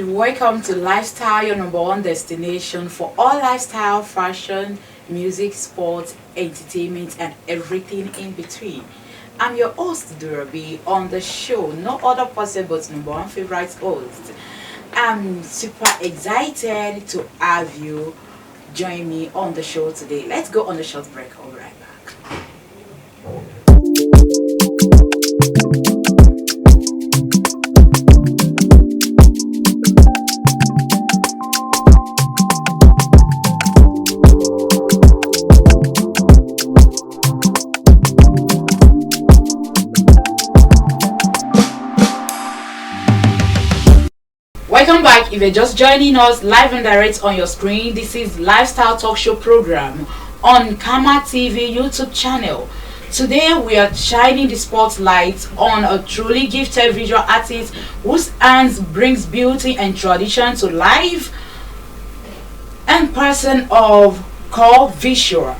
and welcome to Lifestyle, your number one destination for all lifestyle, fashion, music, sports, entertainment, and everything in between. I'm your host, Durabi, on the show. No other person but number one favorite host. I'm super excited to have you join me on the show today. Let's go on a short break. I'll be right back. Welcome back. If you're just joining us live and direct on your screen, this is Lifestyle Talk Show program on Kama TV YouTube channel. Today we are shining the spotlight on a truly gifted visual artist whose hands brings beauty and tradition to life, and person of core visual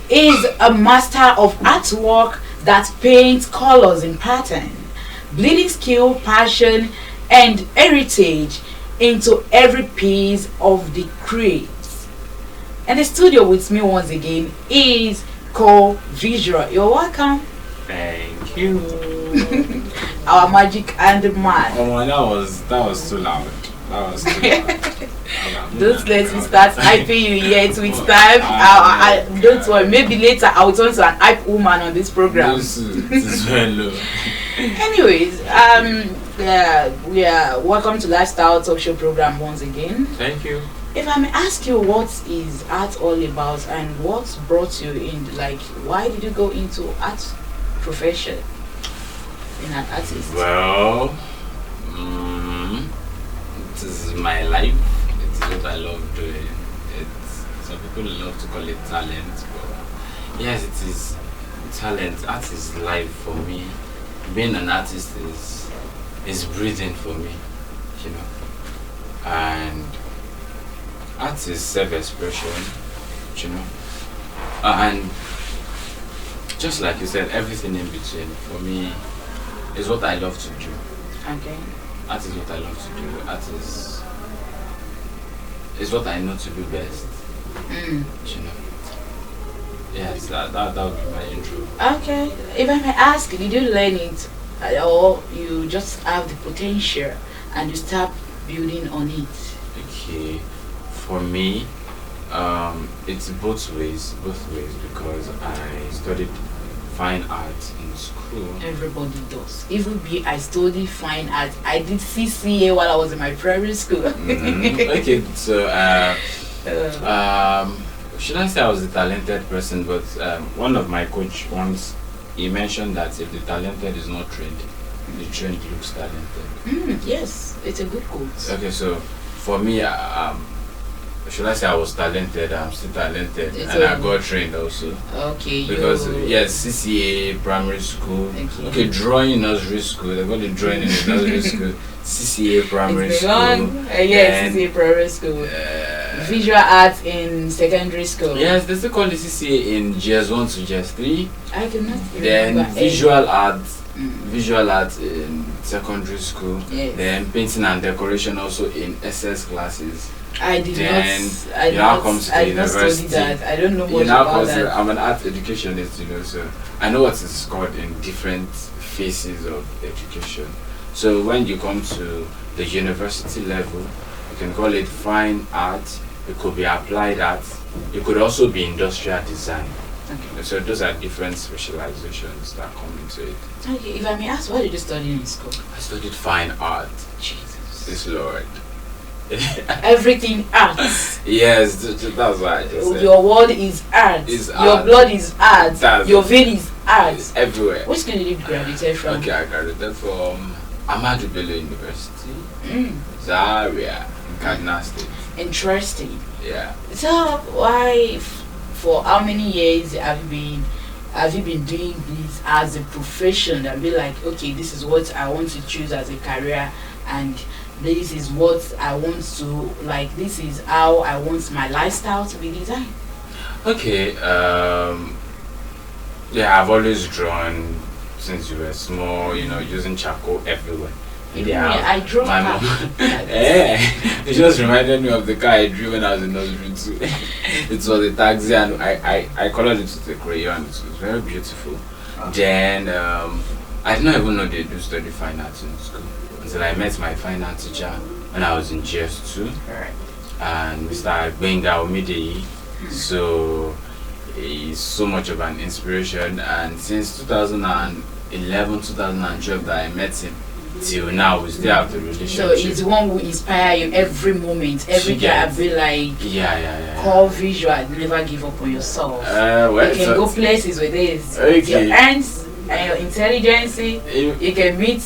is a master of artwork that paints colors in pattern, bleeding skill, passion, and heritage into every piece of the create. And the studio with me once again is Co-Visual. You're welcome. Thank you. Our magic hand man. Oh my, that was too loud. That was too loud. Don't let me start hyping you yet with time. Don't worry, maybe later I'll turn to an hype woman on this program. This is very low. Anyways, welcome to Lifestyle Talk Show program once again. Thank you. If I may ask you, what is art all about, and what brought you in? Like, why did you go into art profession in an artist? Well, this is my life. It's what I love doing. Some people love to call it talent, but yes, it is talent. Art is life for me. Being an artist is breathing for me, you know. And art is self-expression, you know. And just like you said, everything in between for me is what I love to do. Okay. Art is what I love to do. Art is what I know to do best. You know. Yes, that would be my intro. Okay. If I may ask, did you learn it, or you just have the potential and you start building on it? Okay. For me, it's both ways because I studied fine art in school. Everybody does. Even me, I studied fine art. I did CCA while I was in my primary school. Okay, so should I say I was a talented person? But one of my coach once, he mentioned that if the talented is not trained, the trained looks talented. Yes, it's a good quote. Okay, so for me, should I say I was talented? I'm still talented, and I got trained also. Okay. Because yes, CCA primary school. Okay, drawing in nursery school. They got the drawing in the nursery school. CCA primary school. Yes, CCA primary school. Visual art in secondary school. Yes, they still call it CCA in GS1 to GS3. I cannot remember. Then visual art in secondary school. Yes. Then painting and decoration also in SS classes. I did not. I did not study that. I don't know much about that. I'm an art educationist, you know, so I know what is called in different phases of education. So when you come to the university level, you can call it fine art. It could be applied art. It could also be industrial design. Okay. So those are different specializations that come into it. Okay, if I may ask, what did you study in school? I studied fine art. Jesus. This Lord. Everything art. Yes, that's why I just said. Your word is art. Your blood is art. Your vein is art. It's everywhere. Which school did you graduate from? Okay, I graduated from Ahmadu Bello University, Zaria, in Kaduna State. Interesting. Yeah. So why, for how many years have you been doing this as a profession, and be like, okay, this is what I want to choose as a career, and this is what I want to, like, this is how I want my lifestyle to be designed? Okay, yeah, I've always drawn since you were small, you know, using charcoal everywhere. Even when I drove my car. mom. Yeah, it just reminded me of the car I drove when I was in nursery too. It was a taxi, and I colored it with a crayon. It was very beautiful. Then I did not even know they do study fine arts in school until I met my fine art teacher when I was in GS2, Alright. and Mr. Benga Omideyi. So he's so much of an inspiration, and since 2011, 2012 that I met him till now, we still have the relationship. So he's the one who inspire you every moment, every day. I be like, call visual, never give up on yourself. Well, you can go places with this. Okay. Your hands and your intelligence, you can meet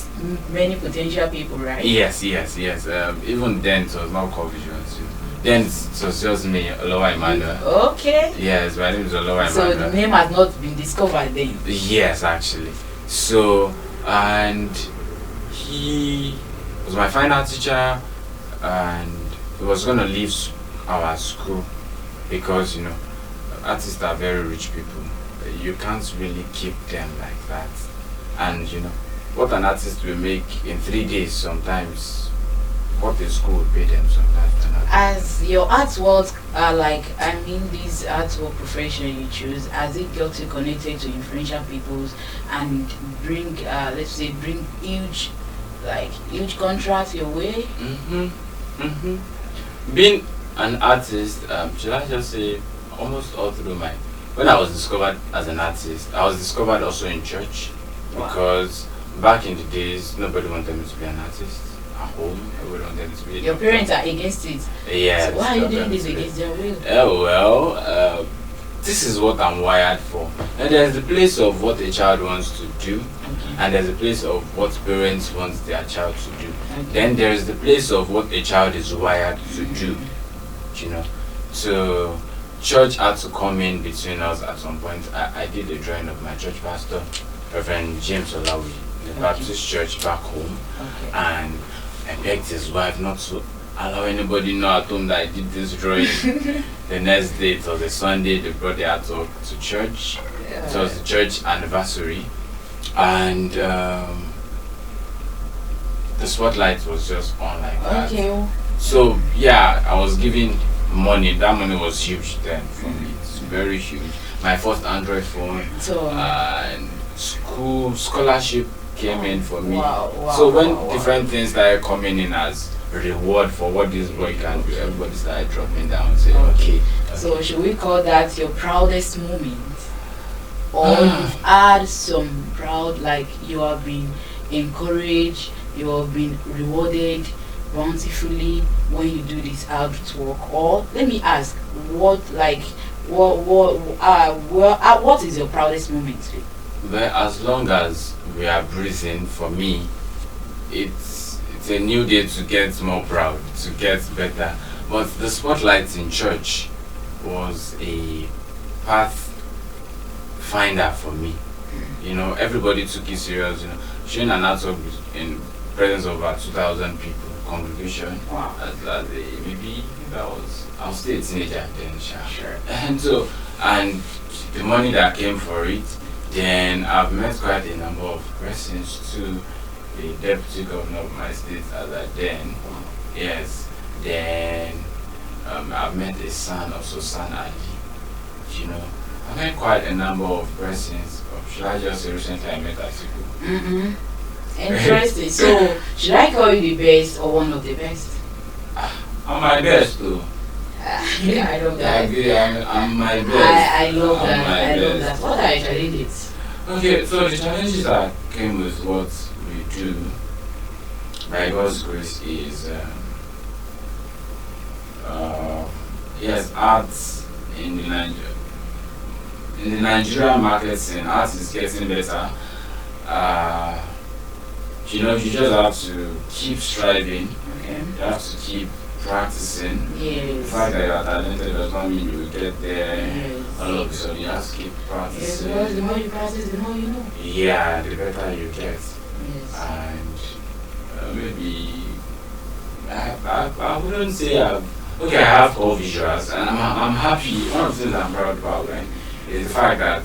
many potential people, right? Yes. Even then, it was not called visual too. Then it was just me, Olowa Emmanuel. Okay. Yes, my name is Olowa So Emmanuel. the name has not been discovered then. Yes, actually. So, and he was my fine art teacher, and he was going to leave our school because, you know, artists are very rich people. You can't really keep them like that. And, you know, what an artist will make in 3 days sometimes, what the school would pay them sometimes. As your artworks are like, I mean, this artwork profession you choose, has it got you connected to influential peoples and bring, let's say, bring huge contracts your way? Being an artist, should I just say, almost all through my, when I was discovered as an artist, I was discovered also in church. Wow. Because back in the days, nobody wanted me to be an artist. At home, everybody wanted me to be a Your doctor. parents are against it. Yes. So why are you doing this against their will? Oh, well, this is what I'm wired for. And there's the place of what a child wants to do, and there's a place of what parents want their child to do. Then there's the place of what a child is wired to do, you know. So church had to come in between us at some point. I did a drawing of my church pastor, Reverend James Olawi, the Baptist church back home, and I begged his wife not to allow anybody know at home that I did this drawing. The next day, it was a Sunday, they brought the artwork to church. It was the church anniversary, and the spotlight was just on like that. So yeah, I was giving money. That money was huge then for me. It's very huge. My first Android phone, and scholarship came in for me. So when different things started coming in as reward for what this boy can do, everybody started dropping down and saying, okay. So should we call that your proudest moment? Or you've had some proud, like you have been encouraged, you have been rewarded bountifully when you do this artwork? Or let me ask, what is your proudest moment? But as long as we are breathing, for me, it's a new day to get more proud, to get better. But the spotlight in church was a path finder for me. You know, everybody took it serious. You know, showing an artwork in presence of about 2,000 people, congregation. Wow. Maybe that was, I was still a teenager then, sure. And the money that came for it. Then I've met quite a number of persons too. The deputy governor of my state as I then. Yes. Then I've met a son, also son Ali. You know, I've met quite a number of persons. Should I just say recently I met Atiku? Interesting. So should I call you the best or one of the best? I'm my best too. Yeah, I love that. I'm my best. I love that. I love that. What are your challenges? Okay, so the challenges that came with what we do, by God's grace, is yes, arts in the Nigerian market scene. Art is getting better. You know, you just have to keep striving. You have to keep practicing. Yes. The fact that you are talented does not mean you will get there. Yes. All of a sudden, you have to keep practicing. Yes, the more you practice, the more you know. Yeah, the better you get. Yes. And maybe I wouldn't say okay. I have all visuals, and I'm happy. One of the things I'm proud about, right, is the fact that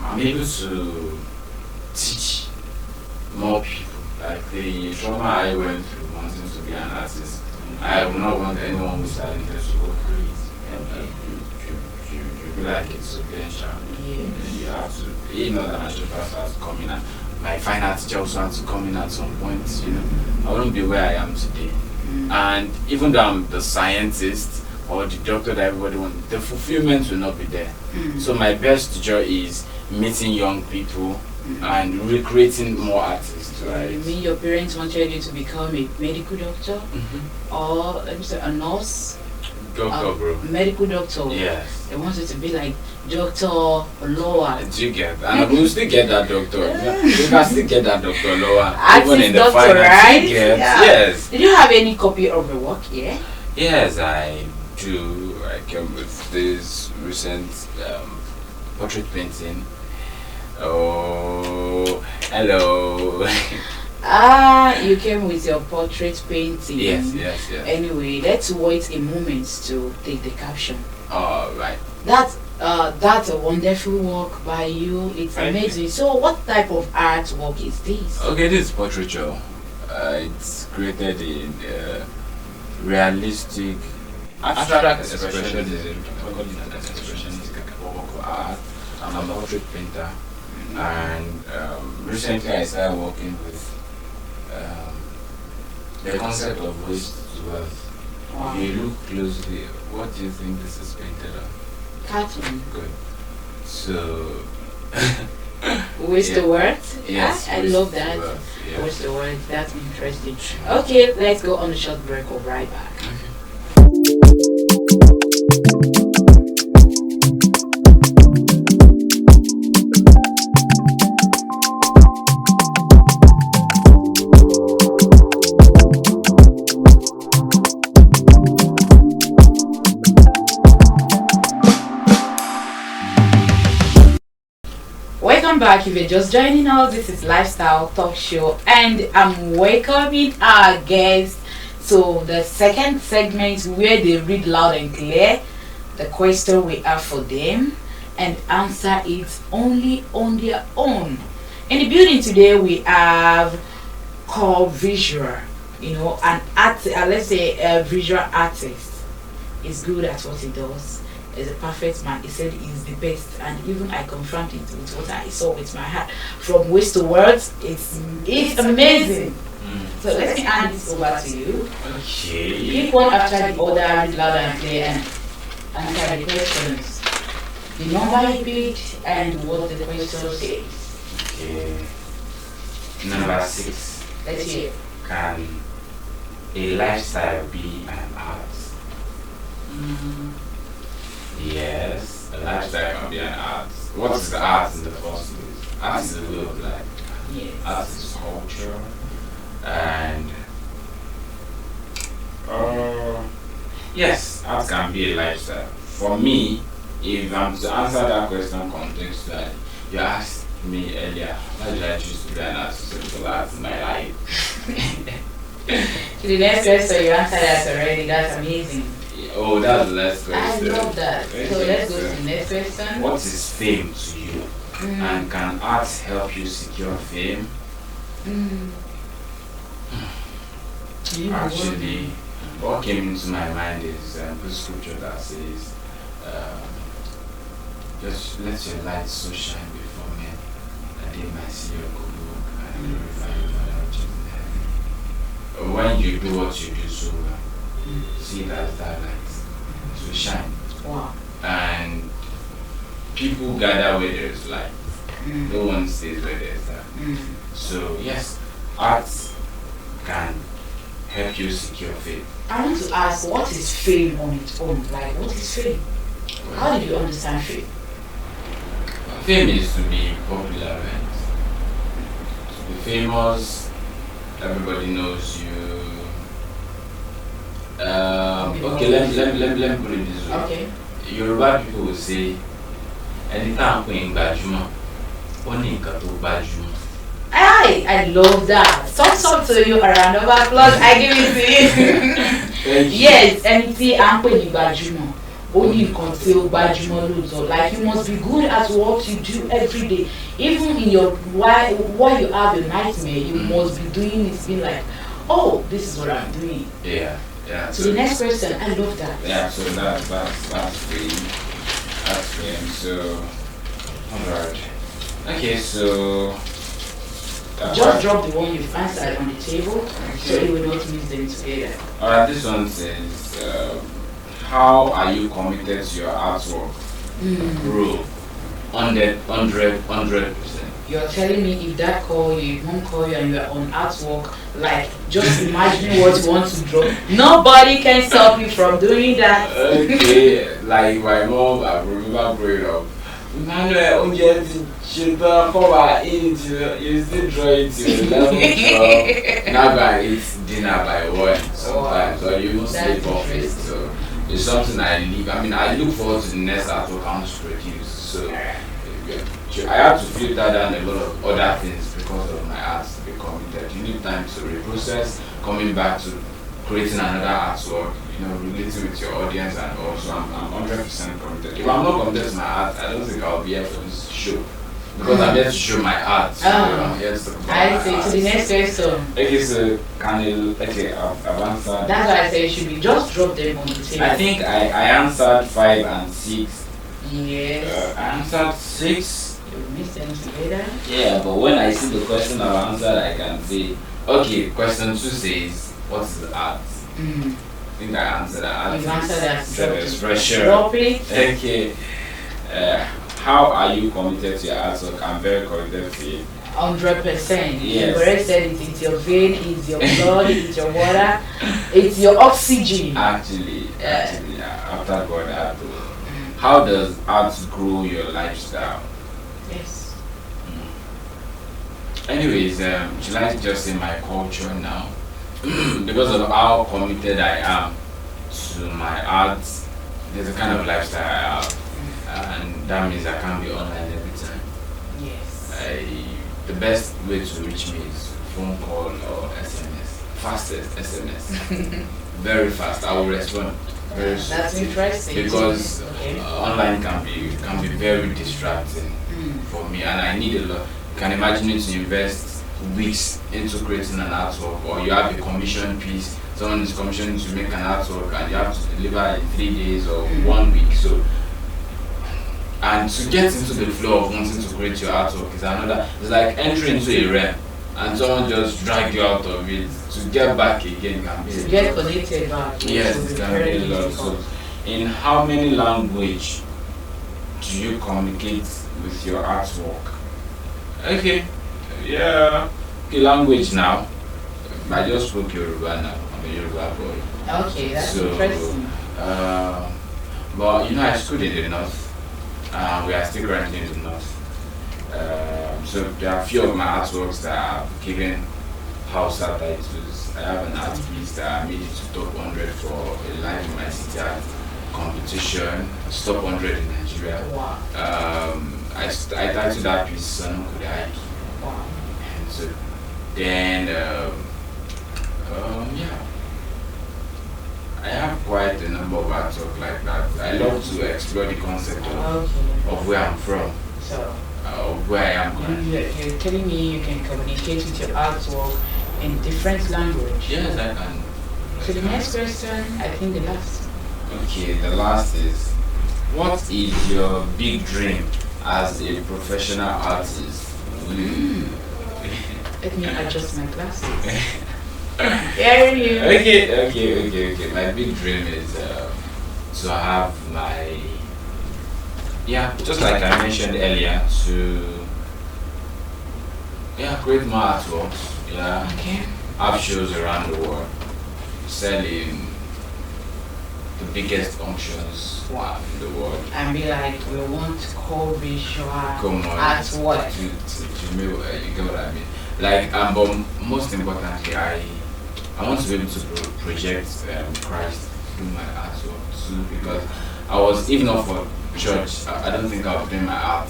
I'm able to teach more people. Like the trauma I went through wanting to be an artist, I would not want anyone who's talented to go through it. You feel like it's potential. Yes. You have to, even though the natural person has to come in, and my fine art teacher also has to come in at some point, I wouldn't be where I am today. And even though I'm the scientist or the doctor that everybody wants, the fulfillment will not be there. So my best joy is meeting young people and recreating more artists, right? You mean your parents wanted you to become a medical doctor? Or let me say a nurse? Doctor, bro. Medical doctor. Yes. They wanted to be like Dr. Lower. Do you get that? And we'll still get that doctor. You can still get that Dr. Lower. Artist Even in the doctor, finance. right? Yes. Did you have any copy of the work? Yeah. Yes, I do. I came with this recent portrait painting. Oh, hello. You came with your portrait painting. Yes. Anyway, let's wait a moment to take the caption. All right. That's a wonderful work by you. It's amazing. So, what type of artwork is this? Okay, this is portraiture. It's created in realistic abstract expressionism. I call it an expressionistic work of art. I'm a portrait painter, and recently I started working with the concept of waste to wealth. Wow. If you look closely, what do you think this is painted on? Cartoon. Good. So, Waste the word? yes, I waste love to that. wealth, yes. Waste the word. That's interesting. Okay, let's go on a short break. We'll be right back. Welcome back. If you're just joining us, this is Lifestyle Talk Show, and I'm welcoming our guests to the second segment where they read loud and clear the question we have for them and answer it only on their own. In the building today, we have called visual, an art, let's say a visual artist is good at what he does. Is a perfect man. He said he's the best, and even I confirmed it with what I saw with my heart. From words to words, it's amazing. So let me hand this over to you. Okay. Pick one after the other, read loud and clear, and answer the questions. The number you picked and what the question says. Okay. Number 6. Let's hear. Can a lifestyle be an art? Yes, a lifestyle can be an art. What is the art in the first place? Art is a way of life. Yes. Art is culture. And yes, art can be a lifestyle. For me, if I'm to answer that question contextually, you asked me earlier, why did I choose to be an artist? Because art is my life. To the next question, you answered that already. That's amazing. Oh, that's the last question. I love that. So let's go to the next question. What is fame to you? And can art help you secure fame? Actually, what came into my mind is the scripture that says, just let your light so shine before men that they might see your good work and glorify your Father which is in heaven. When you do what you do so well, see that light to shine. Wow. And people gather where there is light. No one stays where there is light. So yes, art can help you secure fame. I want to ask, what is fame on its own? Like, what is fame? How do you understand fame? Fame is to be popular, right? To be famous, everybody knows you. Okay, let me put it this way. Okay. Yoruba people will say, anytime playing gbajúmọ̀, ó ní nǹkan tó gbajúmọ̀. I love that. Talk to you, a round of applause. I give it to you. Yes, ẹni tí à ń pè ní gbajúmọ̀, ó only until gbajúmọ̀. Like you must be good at what you do every day. Even in your while you have a nightmare, you must be doing it. Being like, oh, this is what I'm doing. Yeah, yeah. So the next question, I love that. Yeah, so that's free. That's free. So, alright. Okay, so. Just drop the one you've answered on the table, so you will not mix them together. Alright, this one says, how are you committed to your artwork? Bro, 100%. You're telling me if that call you, mom call you and you're on artwork, like just imagining what you want to draw. Nobody can stop you from doing that. Okay, like my mom, I remember growing up. Manuel, children cover in you still draw it till 11, 12. Now by it's dinner by 1 sometimes, or you don't sleep off it. So it's something I live. I mean, I look forward to the next artwork I want to produce. So I have to filter down a lot of other things because of my art to be committed. You need time to reprocess, coming back to creating another artwork, relating with your audience, and also I'm 100% committed. If I'm not committed to my art, I don't think I'll be here for this show. Because I'm here to show my art. So I'm here to talk about I say to the next question. Okay, so I've answered. That's why I say it should be just drop them on the table. I think I answered 5 and 6. Yes. I answered 6. You mix them together. Yeah, but when I see the question I've answered, I can say, okay, question 2 says, what is the art? I think I answered that. You've answered that. Drop it. Okay. How are you committed to your artwork? I'm very committed to it. 100%. Yes. You already said it. It's your vein, it's your blood, it's your water, it's your oxygen. Actually, after God, I have to. How does art grow your lifestyle? Yes. Anyways, should I just say my culture now? Because of how committed I am to my art, there's a kind of lifestyle I have. And that means I can't be online every time. Yes. The best way to reach me is phone call or SMS. Fastest SMS. Very fast. I will respond very soon. That's interesting. Because online can be very distracting for me, and I need a lot. You can imagine it to invest weeks into creating an artwork, or you have a commission piece. Someone is commissioning to make an artwork, and you have to deliver in 3 days or 1 week. So. And to get into the flow of wanting to create your artwork is another. It's like entering into a realm and someone just drag you out of it. To get back again can be to get connected back. Yes, it can be a lot. So, in how many language do you communicate with your artwork? Okay, yeah. Okay, language now. I just spoke Yoruba now. I'm a Yoruba boy. Okay, that's interesting. But I schooled in the north. We are still currently in the north. So there are a few of my artworks that are given house art titles. I have an art piece that I made it to top 100 for a live in my city art competition. It's top 100 in Nigeria. Wow. I titled that piece Son Kudai. Wow. And so then I have quite a number of artwork like that. I love to explore the concept of where I'm from, of where I am currently. You're telling me you can communicate with your artwork in different language. Yes, I can. So the next question, I think the last. Okay, the last is, what is your big dream as a professional artist? Let me adjust my glasses. Hearing you. Okay. My big dream is to have my, just like I mentioned earlier, to create more artworks. Okay. Have shows around the world, selling the biggest auctions in the world. And be like, we want co-visual artwork. To me, you get what I mean. Like, but most importantly, I want to be able to project Christ through my artwork too, because I was, even not for church, I don't think I was doing my art.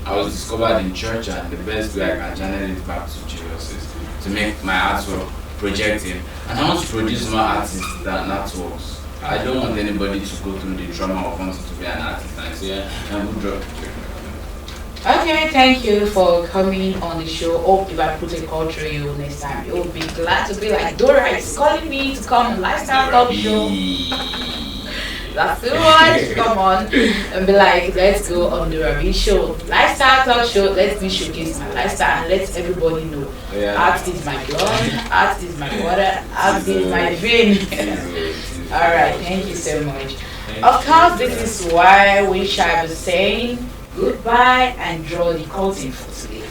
I was discovered in church, and the best way I can channel it back to Jesus is to make my artwork project Him. And I want to produce more artists than artworks. I don't want anybody to go through the trauma of wanting to be an artist and say, I'm good drop. Okay, thank you for coming on the show. Hope if I put a call through you next time, you'll be glad to be like, Dora is calling me to come on Lifestyle Talk Show. That's too much. Come on. And be like, let's go on the Ravi show. Lifestyle Talk Show. Let me showcase my lifestyle and let everybody know. Art is my blood, art is my water, art is my vein. Alright, thank you so much. Of course, this is why we shall be saying goodbye and draw the curtain for today.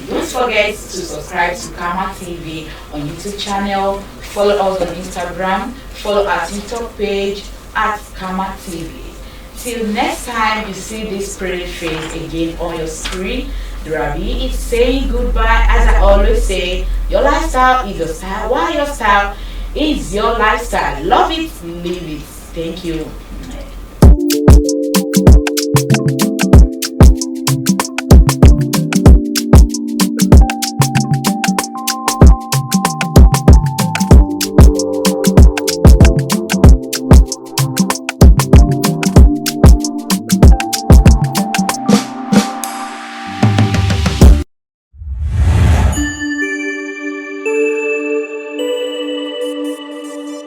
Don't forget to subscribe to Karma TV on YouTube channel, follow us on Instagram, follow our TikTok page at Karma TV. Till next time you see this pretty face again on your screen, Ravi is saying goodbye. As I always say, your lifestyle is your style, while your style is your lifestyle. Love it, live it. Thank you.